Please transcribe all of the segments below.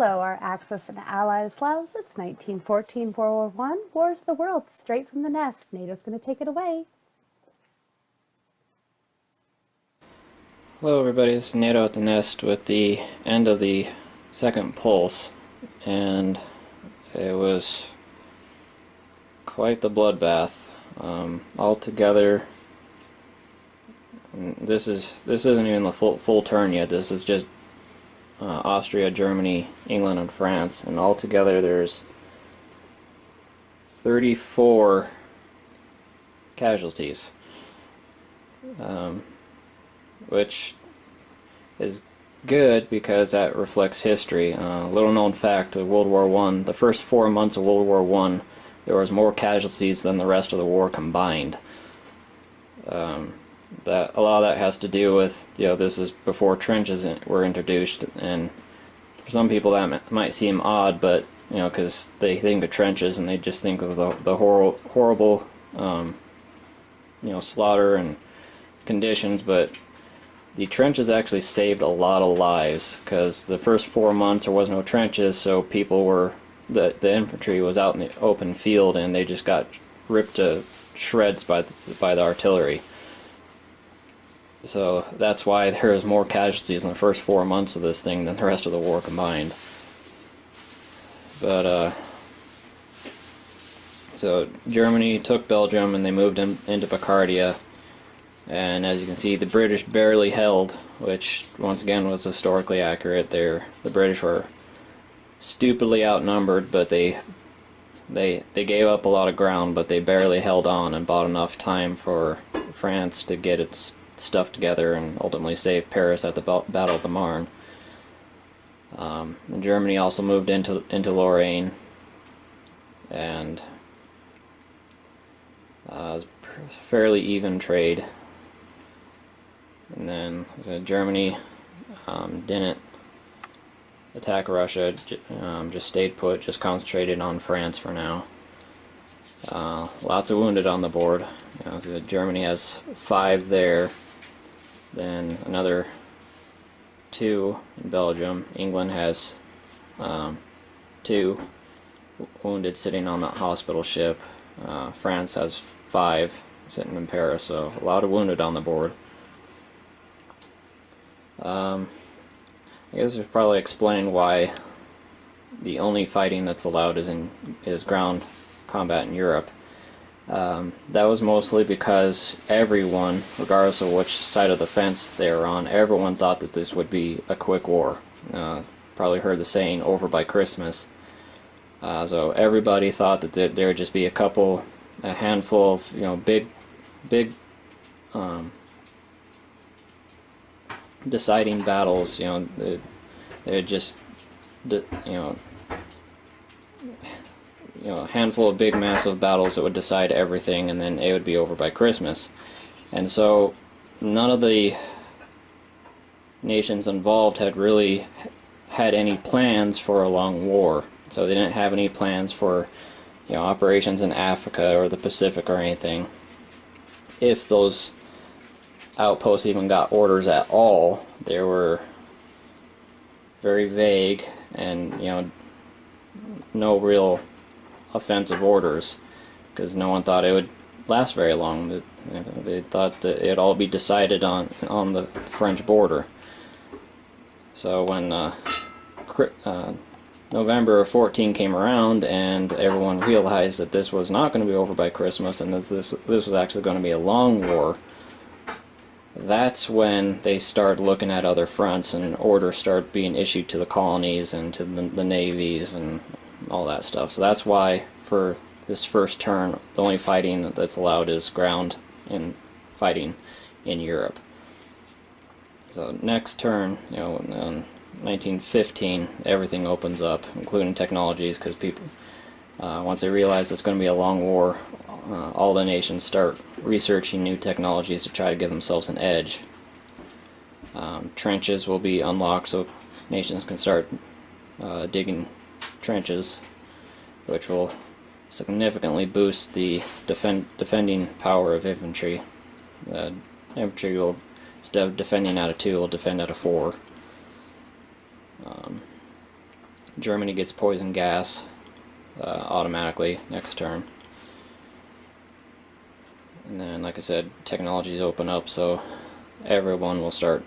Hello, our Axis and allies loves. It's 1914, World War I, Wars of the World, straight from the nest. NATO's going to take it away. Hello everybody, it's Nato at the Nest with the end of the second pulse, and it was quite the bloodbath. Altogether, this isn't even the full turn yet. This is just Austria, Germany, England, and France, and altogether there's 34 casualties. Which is good because that reflects history. Little known fact of World War I, the first 4 months of World War I, there was more casualties than the rest of the war combined. That a lot of that has to do with, this is before trenches were introduced, and for some people that might seem odd, but because they think of trenches and they just think of the horrible slaughter and conditions, but the trenches actually saved a lot of lives, because the first 4 months there was no trenches, so people were, the infantry was out in the open field and they just got ripped to shreds by the artillery. So that's why there was more casualties in the first 4 months of this thing than the rest of the war combined. But so Germany took Belgium and they moved into Picardia. And as you can see, the British barely held, which once again was historically accurate. The British were stupidly outnumbered, but they gave up a lot of ground, but they barely held on and bought enough time for France to get its stuff together and ultimately save Paris at the Battle of the Marne. And Germany also moved into Lorraine, and it was a fairly even trade. And then Germany didn't attack Russia, just stayed put, just concentrated on France for now. Lots of wounded on the board. So Germany has 5 there, then another 2 in Belgium. England has 2 wounded sitting on the hospital ship. France has 5 sitting in Paris, so a lot of wounded on the board. I guess it's probably explain why the only fighting that's allowed is ground combat in Europe. That was mostly because everyone, regardless of which side of the fence they were on, everyone thought that this would be a quick war. Probably heard the saying, over by Christmas. So everybody thought that there would just be a handful of big deciding battles. They're just a handful of big massive battles that would decide everything, and then it would be over by Christmas. And so none of the nations involved had really had any plans for a long war. So they didn't have any plans for operations in Africa or the Pacific or anything. If those outposts even got orders at all, they were very vague, and no real offensive orders, because no one thought it would last very long. They thought that it'd all be decided on the French border. So when November of 14 came around and everyone realized that this was not going to be over by Christmas, and this was actually going to be a long war, that's when they start looking at other fronts, and orders start being issued to the colonies and to the navies and all that stuff. So that's why for this first turn, the only fighting that's allowed is ground and fighting in Europe. So next turn, in 1915, everything opens up, including technologies, because people, once they realize it's going to be a long war, all the nations start researching new technologies to try to give themselves an edge. Trenches will be unlocked, so nations can start digging trenches, which will significantly boost the defending power of infantry. Infantry will, instead of defending out of 2, will defend out of 4. Germany gets poison gas automatically next turn. And then, like I said, technologies open up, so everyone will start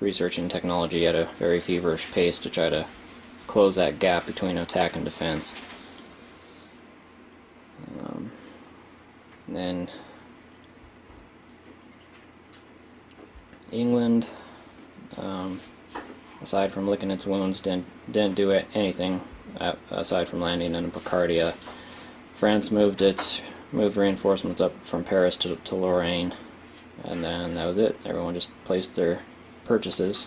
researching technology at a very feverish pace to try to close that gap between attack and defense. And then England, aside from licking its wounds, didn't do anything aside from landing in Picardia. France moved reinforcements up from Paris to Lorraine, and then that was it. Everyone just placed their purchases.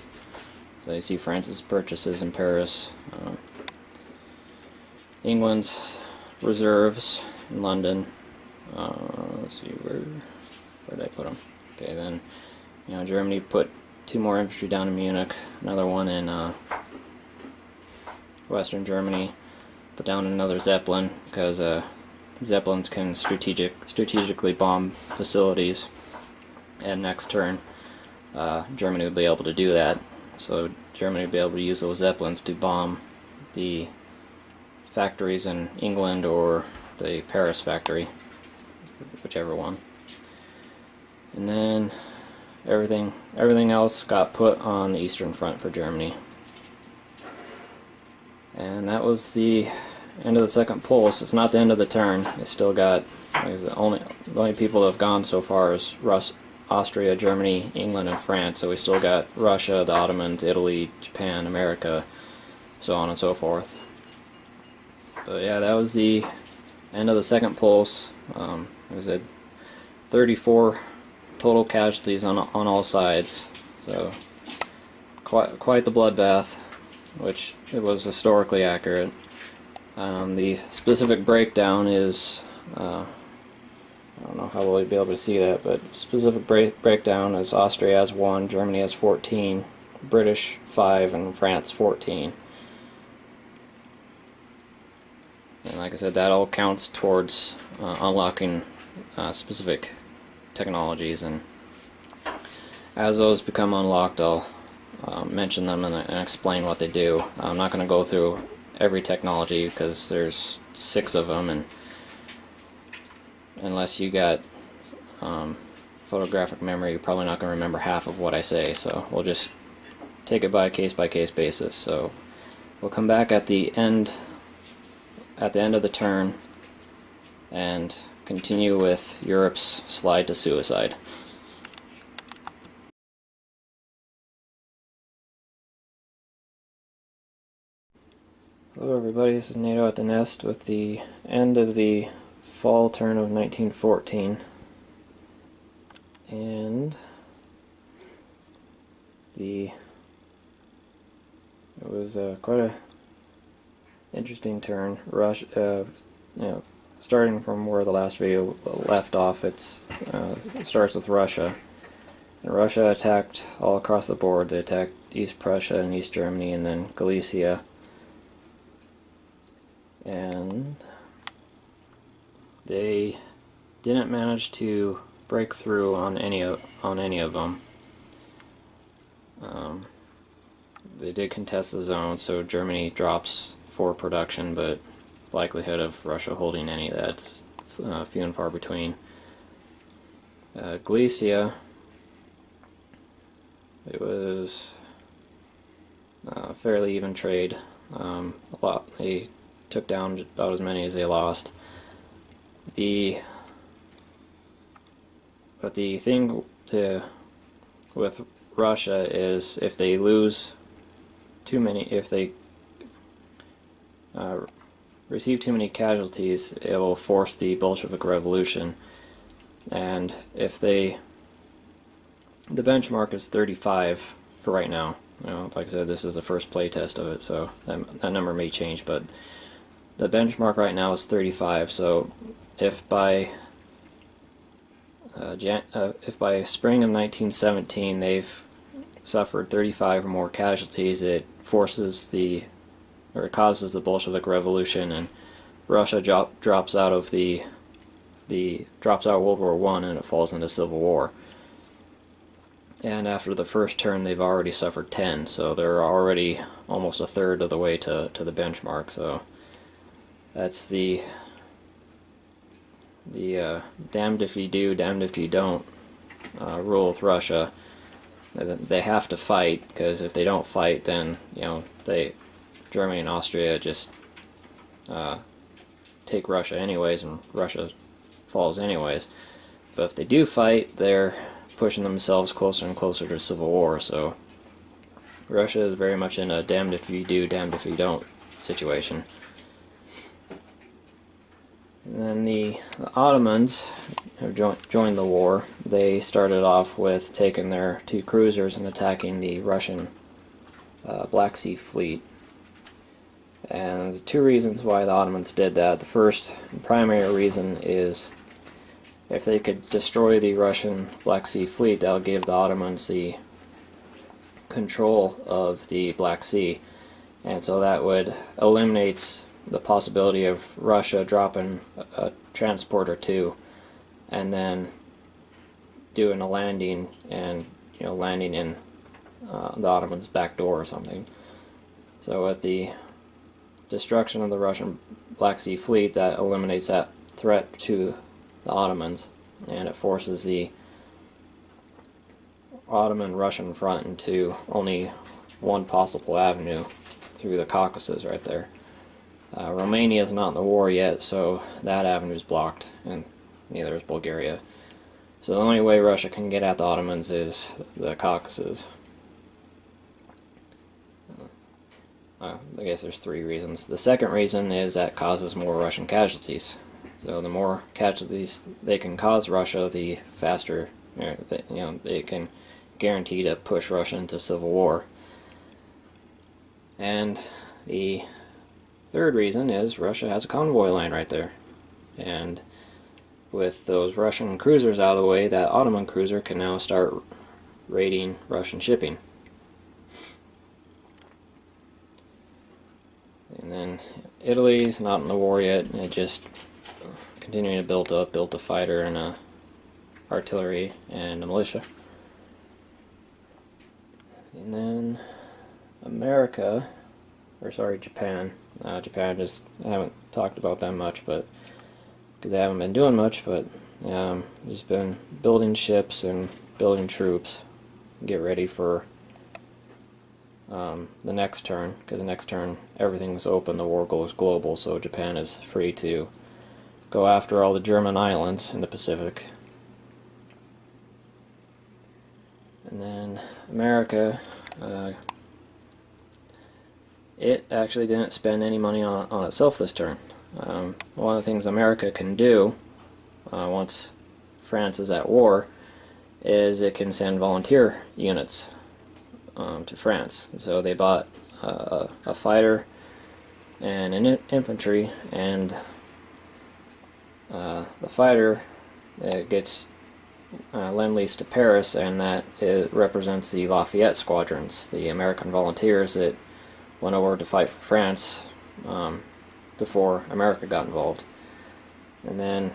So you see France's purchases in Paris, England's reserves in London. Let's see, where did I put them? Okay, then Germany put 2 more infantry down in Munich, another one in Western Germany, put down another Zeppelin because Zeppelins can strategically bomb facilities, and next turn Germany would be able to do that. So Germany would be able to use those Zeppelins to bomb the factories in England or the Paris factory, whichever one. And then everything else got put on the Eastern Front for Germany. And that was the end of the second pulse. It's not the end of the turn. They still got, the only people that have gone so far is Austria, Germany, England, and France. So we still got Russia, the Ottomans, Italy, Japan, America, so on and so forth. But yeah, that was the end of the second pulse. It was at 34 total casualties on all sides. So quite the bloodbath, which it was historically accurate. The specific breakdown is, I don't know how we'll be able to see that, but specific breakdown is Austria has 1, Germany has 14, British 5, and France 14. And like I said, that all counts towards unlocking specific technologies, and as those become unlocked, I'll mention them and explain what they do. I'm not going to go through every technology because there's 6 of them, and unless you got photographic memory, you're probably not going to remember half of what I say, so we'll just take it by case basis. So we'll come back at the end of the turn and continue with Europe's slide to suicide. Hello everybody, this is Nato at the Nest with the end of the fall turn of 1914, and it was quite a interesting turn. Starting from where the last video left off, it starts with Russia. And Russia attacked all across the board. They attacked East Prussia and East Germany, and then Galicia. And they didn't manage to break through on any of them. They did contest the zone, so Germany drops 4 production, but likelihood of Russia holding any of that's few and far between. Galicia, it was fairly even trade. They took down about as many as they lost. But the thing with Russia is if they lose too many, if they receive too many casualties, it will force the Bolshevik Revolution. And if the benchmark is 35 for right now. Like I said, this is the first play test of it, so that number may change, but the benchmark right now is 35. So if by spring of 1917 they've suffered 35 or more casualties, it causes the Bolshevik Revolution, and Russia drops out of World War I, and it falls into civil war. And after the first turn, they've already suffered 10, so they're already almost a third of the way to the benchmark. So that's the damned if you do, damned if you don't rule with Russia. They have to fight, because if they don't fight, then Germany and Austria just take Russia anyways, and Russia falls anyways. But if they do fight, they're pushing themselves closer and closer to civil war. So Russia is very much in a damned if you do, damned if you don't situation. And then the Ottomans have joined the war. They started off with taking their 2 cruisers and attacking the Russian Black Sea fleet. And there's 2 reasons why the Ottomans did that. The first and primary reason is if they could destroy the Russian Black Sea fleet, that'll give the Ottomans the control of the Black Sea. And so that would eliminate the possibility of Russia dropping a transport or 2 and then doing a landing, and landing in the Ottomans' back door or something. So with the destruction of the Russian Black Sea fleet, that eliminates that threat to the Ottomans, and it forces the Ottoman-Russian front into only one possible avenue through the Caucasus right there. Romania is not in the war yet, so that avenue is blocked, and neither is Bulgaria. So the only way Russia can get at the Ottomans is the Caucasus. I guess there's 3 reasons. The second reason is that causes more Russian casualties. So the more casualties they can cause Russia, the faster they can guarantee to push Russia into civil war. And the third reason is Russia has a convoy line right there. And with those Russian cruisers out of the way, that Ottoman cruiser can now start raiding Russian shipping. And then Italy's not in the war yet. It just continuing to build a fighter and a artillery and a militia. And then Japan. Japan, just I haven't talked about them much, but because they haven't been doing much, but just been building ships and building troops, get ready for the next turn, because the next turn everything's open, the war goes global, so Japan is free to go after all the German islands in the Pacific. And then America, it actually didn't spend any money on itself this turn. One of the things America can do once France is at war is it can send volunteer units to France. So they bought a fighter and an infantry, and the fighter gets lend-lease to Paris, and that represents the Lafayette squadrons, the American volunteers that went over to fight for France before America got involved. And then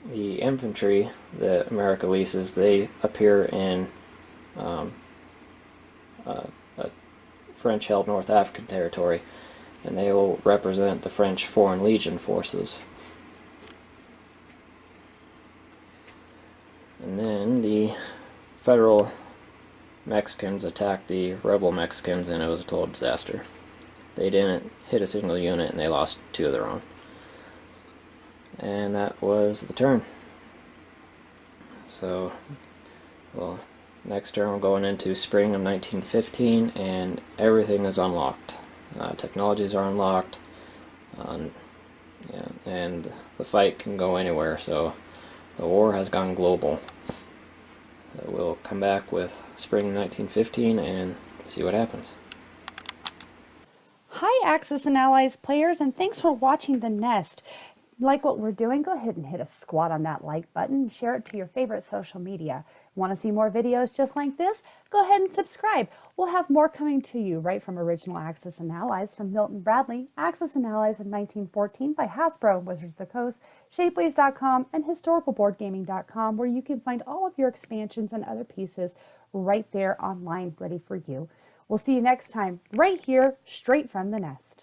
the infantry that America leases, they appear in French-held North African territory, and they will represent the French Foreign Legion forces. And then the federal Mexicans attacked the rebel Mexicans, and it was a total disaster. They didn't hit a single unit, and they lost 2 of their own. And that was the turn. So, well, next turn we're going into spring of 1915, and everything is unlocked. Technologies are unlocked, and the fight can go anywhere, so the war has gone global. So we'll come back with spring 1915 and see what happens. Hi, Axis and Allies players, and thanks for watching The Nest. Like what we're doing, go ahead and hit a squat on that like button, share it to your favorite social media. Want to see more videos just like this? Go ahead and subscribe. We'll have more coming to you right from Original Axis and Allies from Milton Bradley, Axis and Allies in 1914 by Hasbro, Wizards of the Coast, Shapeways.com, and HistoricalBoardGaming.com, where you can find all of your expansions and other pieces right there online ready for you. We'll see you next time right here, straight from the nest.